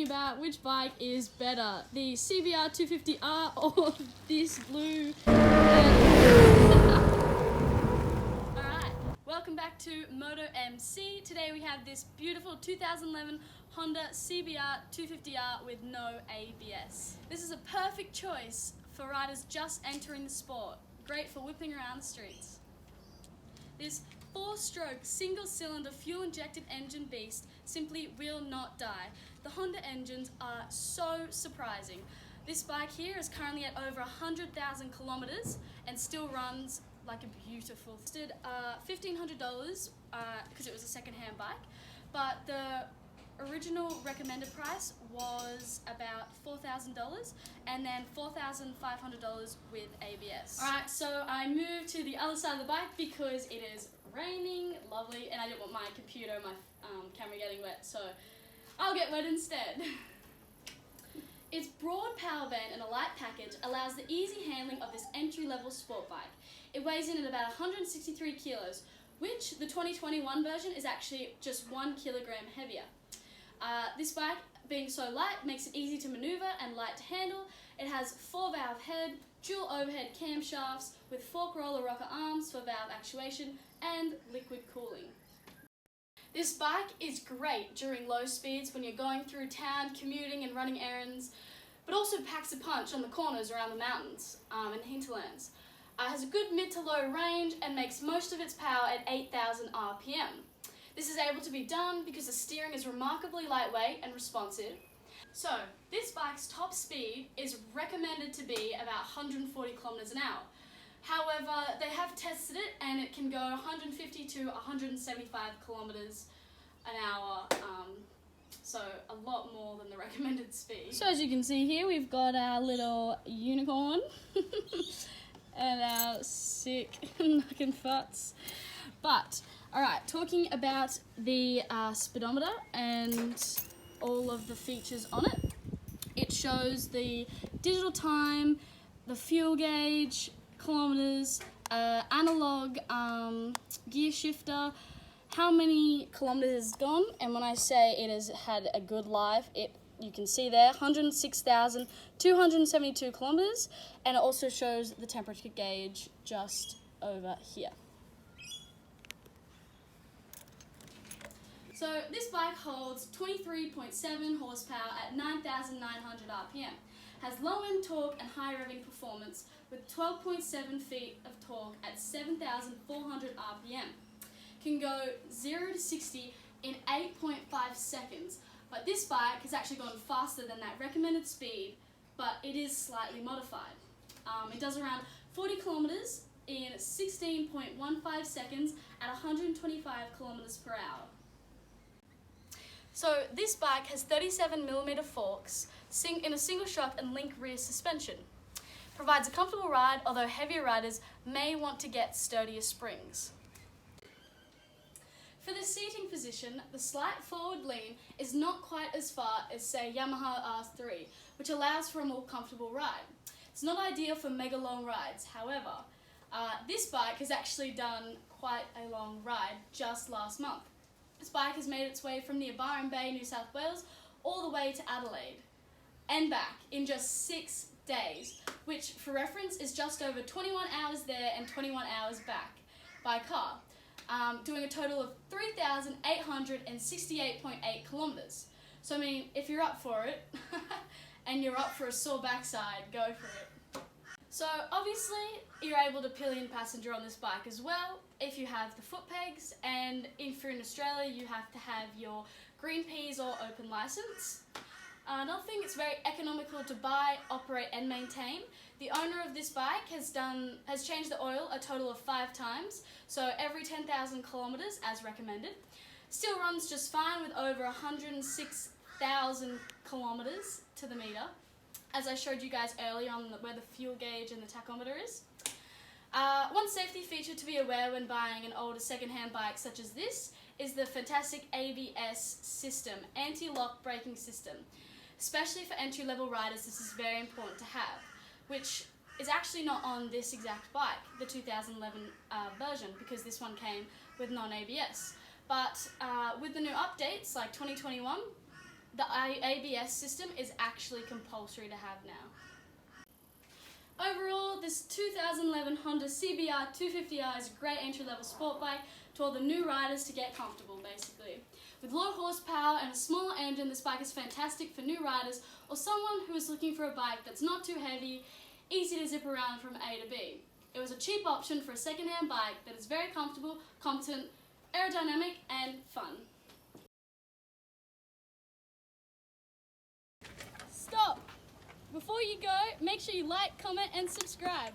talking about which bike is better, the CBR250R or this blue. Alright, welcome back to Moto MC. Today we have this beautiful 2011 Honda CBR250R with no ABS. This is a perfect choice for riders just entering the sport. Great for whipping around the streets. This 4-stroke single-cylinder fuel-injected engine beast simply will not die. The Honda engines are so surprising. This bike here is currently at over 100,000 kilometers and still runs like a beautiful. It did $1,500 because it was a second-hand bike, but the original recommended price was about $4,000 and then $4,500 with ABS. Alright, so I moved to the other side of the bike because it is raining, lovely, and I didn't want my computer, my camera getting wet, so I'll get wet instead. Its broad power band and a light package allows the easy handling of this entry-level sport bike. It weighs in at about 163 kilos, which the 2021 version is actually just 1 kilogram heavier. This bike, being so light, makes it easy to maneuver and light to handle. It has 4-valve head, dual overhead camshafts with fork roller rocker arms for valve actuation and liquid cooling. This bike is great during low speeds when you're going through town, commuting and running errands, but also packs a punch on the corners around the mountains and hinterlands. It has a good mid to low range and makes most of its power at 8,000 RPM. This is able to be done because the steering is remarkably lightweight and responsive. So, this bike's top speed is recommended to be about 140 kilometers an hour. However, they have tested it and it can go 150 to 175 kilometers an hour, so a lot more than the recommended speed. So as you can see here, we've got our little unicorn and our sick knockin' futs. But, alright, talking about the speedometer and all of the features on it, it shows the digital time, the fuel gauge, kilometers, analog gear shifter, how many kilometers it's gone, and when I say it has had a good life, you can see there 106,272 kilometers, and it also shows the temperature gauge just over here. So this bike holds 23.7 horsepower at 9,900 RPM, has low-end torque and high revving performance with 12.7 feet of torque at 7,400 RPM. Can go 0 to 60 in 8.5 seconds, but this bike has actually gone faster than that recommended speed, but it is slightly modified. It does around 40 kilometers in 16.15 seconds at 125 kilometers per hour. So this bike has 37mm forks in a single shock and link rear suspension. Provides a comfortable ride, although heavier riders may want to get sturdier springs. For the seating position, the slight forward lean is not quite as far as, say, Yamaha R3, which allows for a more comfortable ride. It's not ideal for mega long rides, however, this bike has actually done quite a long ride just last month. This bike has made its way from near Byron Bay, New South Wales, all the way to Adelaide and back in just 6 days, which for reference is just over 21 hours there and 21 hours back by car, doing a total of 3,868.8 kilometers. So I mean, if you're up for it and you're up for a sore backside, go for it. So obviously you're able to pillion passenger on this bike as well if you have the foot pegs, and if you're in Australia you have to have your green peas or open license. Another thing, it's very economical to buy, operate and maintain. The owner of this bike has changed the oil a total of 5 times, so every 10,000 kilometers as recommended. Still runs just fine with over 106,000 kilometers to the meter, as I showed you guys earlier on where the fuel gauge and the tachometer is. One safety feature to be aware when buying an older second-hand bike such as this is the fantastic ABS system, anti-lock braking system. Especially for entry-level riders, this is very important to have, which is actually not on this exact bike, the 2011 version, because this one came with non-ABS. But with the new updates, like 2021, the ABS system is actually compulsory to have now. Overall, this 2011 Honda CBR250R is a great entry-level sport bike to all the new riders to get comfortable, basically. With low horsepower and a smaller engine, this bike is fantastic for new riders or someone who is looking for a bike that's not too heavy, easy to zip around from A to B. It was a cheap option for a second-hand bike that is very comfortable, competent, aerodynamic, and fun. Stop! Before you go, make sure you like, comment, and subscribe.